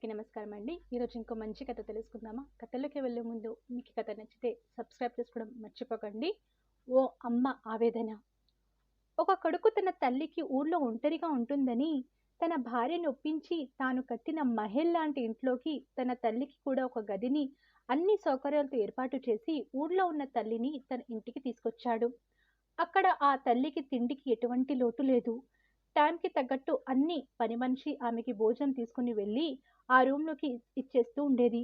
అందరికీ నమస్కారం అండి. ఈరోజు ఇంకో మంచి కథ తెలుసుకుందామా? కథలోకి వెళ్ళే ముందు మీకు ఈ కథ నచ్చితే సబ్స్క్రైబ్ చేసుకోవడం మర్చిపోకండి. ఓ అమ్మ ఆవేదన. ఒక కొడుకు తన తల్లికి ఊర్లో ఒంటరిగా ఉంటుందని తన భార్యను ఒప్పించి తాను కట్టిన మహల్ లాంటి ఇంట్లోకి తన తల్లికి కూడా ఒక గదిని అన్ని సౌకర్యాలతో ఏర్పాటు చేసి ఊర్లో ఉన్న తల్లిని తన ఇంటికి తీసుకొచ్చాడు. అక్కడ ఆ తల్లికి తిండికి ఎటువంటి లోటు లేదు. టైంకి తగ్గట్టు అన్ని పని మనిషి ఆమెకి భోజనం తీసుకుని వెళ్ళి ఆ రూమ్లోకి ఇచ్చేస్తూ ఉండేది.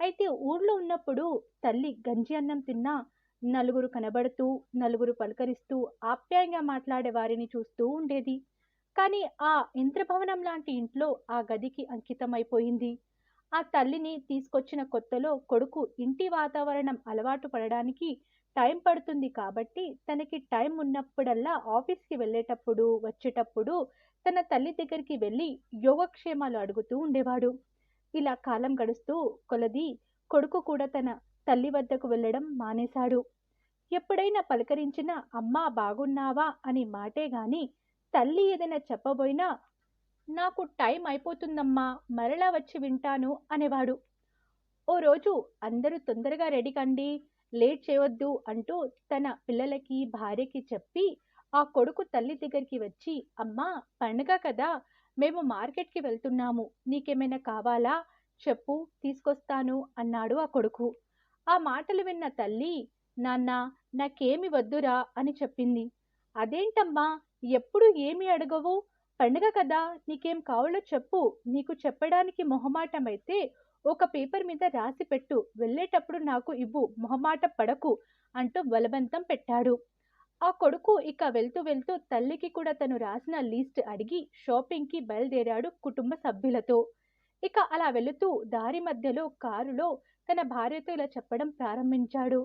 అయితే ఊర్లో ఉన్నప్పుడు తల్లి గంజి అన్నం తిన్నా నలుగురు కనబడుతూ, నలుగురు పలకరిస్తూ, ఆప్యాయంగా మాట్లాడే వారిని చూస్తూ ఉండేది. కానీ ఆ ఇంద్రభవనం లాంటి ఇంట్లో ఆ గదికి అంకితమైపోయింది. ఆ తల్లిని తీసుకొచ్చిన కొత్తలో కొడుకు ఇంటి వాతావరణం అలవాటు పడడానికి టైం పడుతుంది కాబట్టి తనకి టైం ఉన్నప్పుడల్లా ఆఫీస్కి వెళ్ళేటప్పుడు వచ్చేటప్పుడు తన తల్లి దగ్గరికి వెళ్ళి యోగక్షేమాలు అడుగుతూ ఉండేవాడు. ఇలా కాలం గడుస్తూ కొలది కొడుకు కూడా తన తల్లి వద్దకు వెళ్ళడం మానేశాడు. ఎప్పుడైనా పలకరించినా అమ్మా బాగున్నావా అని మాటే గాని తల్లి ఏదైనా చెప్పబోయినా నాకు టైం అయిపోతుందమ్మా, మరలా వచ్చి వింటాను అనేవాడు. ఓ రోజు అందరూ తొందరగా రెడీ కండి, లేట్ చేయవద్దు అంటూ తన పిల్లలకి భార్యకి చెప్పి ఆ కొడుకు తల్లి దగ్గరికి వచ్చి అమ్మా పండుగ కదా, మేము మార్కెట్కి వెళ్తున్నాము, నీకేమైనా కావాలా చెప్పు, తీసుకొస్తాను అన్నాడు ఆ కొడుకు. ఆ మాటలు విన్న తల్లి నాన్న నాకేమి వద్దురా అని చెప్పింది. అదేంటమ్మా, ఎప్పుడు ఏమి అడగవు, పండుగ కదా నీకేం కావాలో చెప్పు, నీకు చెప్పడానికి మొహమాటమైతే ఒక పేపర్ మీద రాసి పెట్టు, వెళ్ళేటప్పుడు నాకు ఇవ్వు, మొహమాట పడకు అంటూ బలవంతం పెట్టాడు. ఆ కొడుకు ఇక వెళ్తూ వెళ్తూ తల్లికి కూడా తను రాసిన లిస్ట్ అడిగి షాపింగ్కి బయలుదేరాడు కుటుంబ సభ్యులతో. ఇక అలా వెళుతూ దారి మధ్యలో కారులో తన భార్యతో ఇలా చెప్పడం ప్రారంభించాడు.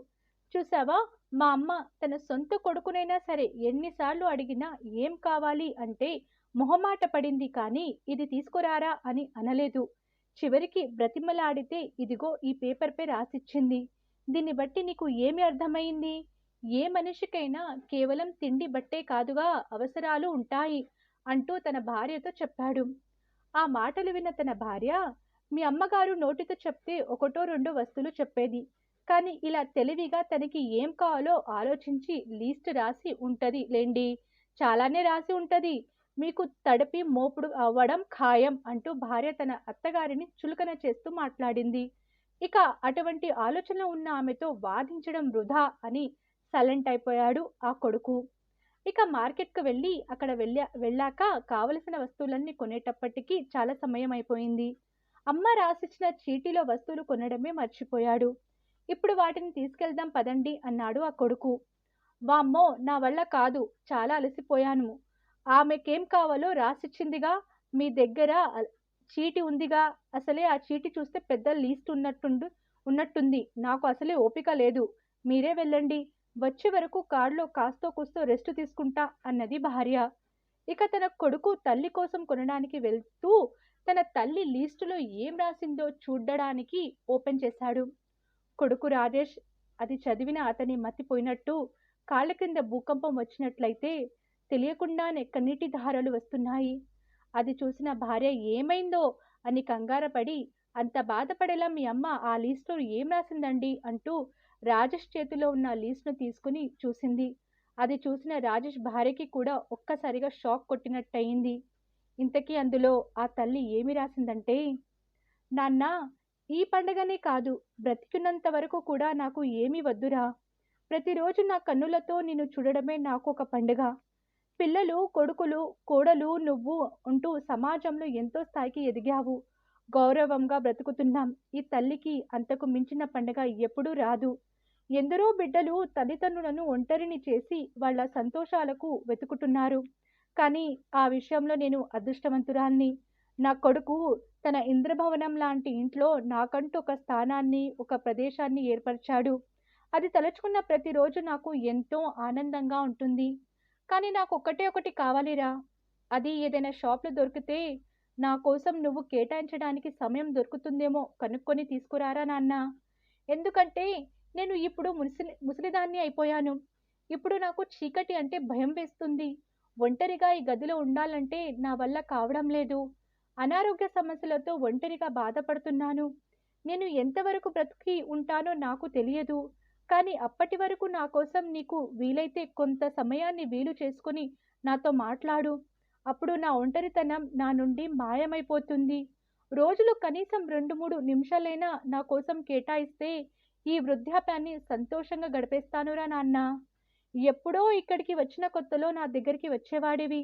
చూసావా, మా అమ్మ తన సొంత కొడుకునైనా సరే ఎన్నిసార్లు అడిగినా ఏం కావాలి అంటే మొహమాట పడింది కానీ ఇది తీసుకురారా అని అనలేదు. చివరికి బ్రతిమలాడితే ఇదిగో ఈ పేపర్పై రాసిచ్చింది. దీన్ని బట్టి నీకు ఏమి అర్థమైంది? ఏ మనిషికైనా కేవలం తిండి బట్టే కాదుగా అవసరాలు ఉంటాయి అంటూ తన భార్యతో చెప్పాడు. ఆ మాటలు విన్న తన భార్య, మీ అమ్మగారు నోటితో చెప్తే ఒకటో రెండో వస్తువులు చెప్పేది. కానీ ఇలా తెలివిగా తనకి ఏం కావాలో ఆలోచించి లిస్ట్ రాసి ఉంటది లేండి. చాలానే రాసి ఉంటది. మీకు తడిపి మోపుడు అవ్వడం ఖాయం అంటూ భార్య తన అత్తగారిని చులకన చేస్తూ మాట్లాడింది. ఇక అటువంటి ఆలోచన ఉన్న ఆమెతో వాదించడం వృధా అని సైలెంట్ అయిపోయాడు ఆ కొడుకు. ఇక మార్కెట్‌కి వెళ్ళి అక్కడ వెళ్ళాక కావలసిన వస్తువులన్నీ కొనేటప్పటికి చాలా సమయం అయిపోయింది. అమ్మ రాసిచ్చిన చీటీలో వస్తువులు కొనడమే మర్చిపోయాడు. ఇప్పుడు వాటిని తీసుకెళ్దాం పదండి అన్నాడు ఆ కొడుకు. వామ్మో నా వల్ల కాదు, చాలా అలసిపోయాను. ఆమెకేం కావాలో రాసిచ్చిందిగా, మీ దగ్గర చీటీ ఉందిగా, అసలే ఆ చీటీ చూస్తే పెద్ద లీస్ట్ ఉన్నట్టుంది. నాకు అసలే ఓపిక లేదు. మీరే వెళ్ళండి. వచ్చే వరకు కారులో కాస్తో కూస్తో రెస్ట్ తీసుకుంటా అన్నది భార్య. ఇక తన కొడుకు తల్లి కోసం కొనడానికి వెళ్తూ తన తల్లి లిస్టులో ఏం రాసిందో చూడడానికి ఓపెన్ చేశాడు. కొడుకు రాజేష్ అది చదివిన అతని మతిపోయినట్టు కాళ్ళ క్రింద భూకంపం వచ్చినట్లయితే తెలియకుండానే కన్నీటి ధారలు వస్తున్నాయి. అది చూసిన భార్య ఏమైందో అని కంగారపడి, అంత బాధపడేలా మీ అమ్మ ఆ లిస్టులో ఏం రాసిందండి అంటూ రాజేష్ చేతిలో ఉన్న లిస్ట్ను తీసుకుని చూసింది. అది చూసిన రాజేష్ భార్యకి కూడా ఒక్కసారిగా షాక్ కొట్టినట్టయింది. ఇంతకీ అందులో ఆ తల్లి ఏమి రాసిందంటే, నాన్న ఈ పండగనే కాదు, బ్రతికున్నంత వరకు కూడా నాకు ఏమీ వద్దురా. ప్రతిరోజు నా కన్నులతో నిన్ను చూడడమే నాకు ఒక పండుగ. పిల్లలు, కొడుకులు, కోడలు నువ్వు ఉంటూ సమాజంలో ఎంతో స్థాయికి ఎదిగావు. గౌరవంగా బ్రతుకుతున్నాం. ఈ తల్లికి అంతకు మించిన పండుగ ఎప్పుడూ రాదు. ఎందరో బిడ్డలు తల్లిదండ్రులను ఒంటరిని చేసి వాళ్ళ సంతోషాలకు వెతుకుతున్నారు. కానీ ఆ విషయంలో నేను అదృష్టవంతురాల్ని. నా కొడుకు తన ఇంద్రభవనం లాంటి ఇంట్లో నాకంటూ ఒక స్థానాన్ని, ఒక ప్రదేశాన్ని ఏర్పరిచాడు. అది తలుచుకున్న ప్రతిరోజు నాకు ఎంతో ఆనందంగా ఉంటుంది. కానీ నాకు ఒక్కటే ఒకటి కావాలిరా. అది ఏదైనా షాప్‌లో దొరికితే నా కోసం నువ్వు కేటాయించడానికి సమయం దొరుకుతుందేమో కనుక్కొని తీసుకురారా నాన్నా. ఎందుకంటే నేను ఇప్పుడు ముసలిదాన్ని అయిపోయాను. ఇప్పుడు నాకు చీకటి అంటే భయం వేస్తుంది. ఒంటరిగా ఈ గదిలో ఉండాలంటే నా వల్ల కావడం లేదు. అనారోగ్య సమస్యలతో ఒంటరిగా బాధపడుతున్నాను. నేను ఎంతవరకు బ్రతికి ఉంటానో నాకు తెలియదు. కానీ అప్పటి వరకు నా కోసం నీకు వీలైతే కొంత సమయాన్ని వీలు చేసుకొని నాతో మాట్లాడు. అప్పుడు నా ఒంటరితనం నా నుండి మాయమైపోతుంది. రోజులో కనీసం 2, 3 నిమిషాలైనా నా కోసం కేటాయిస్తే ఈ వృద్ధాప్యాన్ని సంతోషంగా గడిపేస్తానురా నాన్న. ఎప్పుడో ఇక్కడికి వచ్చిన కొత్తలో నా దగ్గరికి వచ్చేవాడివి.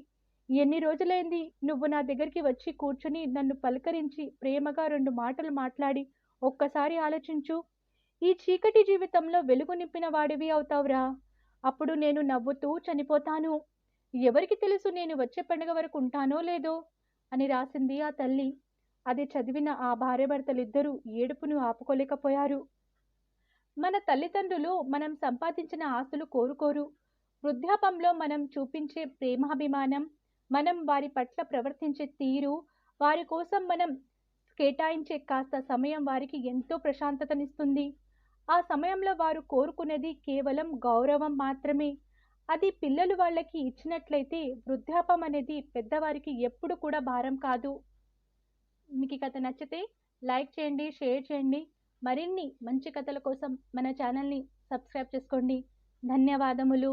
ఎన్ని రోజులైంది నువ్వు నా దగ్గరికి వచ్చి కూర్చుని నన్ను పలకరించి ప్రేమగా 2 మాటలు మాట్లాడి. ఒక్కసారి ఆలోచించు. ఈ చీకటి జీవితంలో వెలుగు నింపిన వాడివి అవుతావురా. అప్పుడు నేను నవ్వుతూ చనిపోతాను. ఎవరికి తెలుసు నేను వచ్చే పండుగ వరకు ఉంటానో లేదో అని రాసింది ఆ తల్లి. అది చదివిన ఆ భార్యాభర్తలిద్దరూ ఏడుపును ఆపుకోలేకపోయారు. మన తల్లిదండ్రులు మనం సంపాదించిన ఆస్తులు కోరుకోరు. వృద్ధాపంలో మనం చూపించే ప్రేమాభిమానం, మనం వారి పట్ల ప్రవర్తించే తీరు, వారి కోసం మనం కేటాయించే కాస్త సమయం వారికి ఎంతో ప్రశాంతతనిస్తుంది. ఆ సమయంలో వారు కోరుకునేది కేవలం గౌరవం మాత్రమే. అది పిల్లలు వాళ్ళకి ఇచ్చినట్లయితే వృద్ధాపం అనేది పెద్దవారికి ఎప్పుడు కూడా భారం కాదు. మీకు ఈ కథ నచ్చితే లైక్ చేయండి, షేర్ చేయండి. మరిన్ని మంచి కథల కోసం మన ఛానల్ని సబ్స్క్రైబ్ చేసుకోండి. ధన్యవాదములు.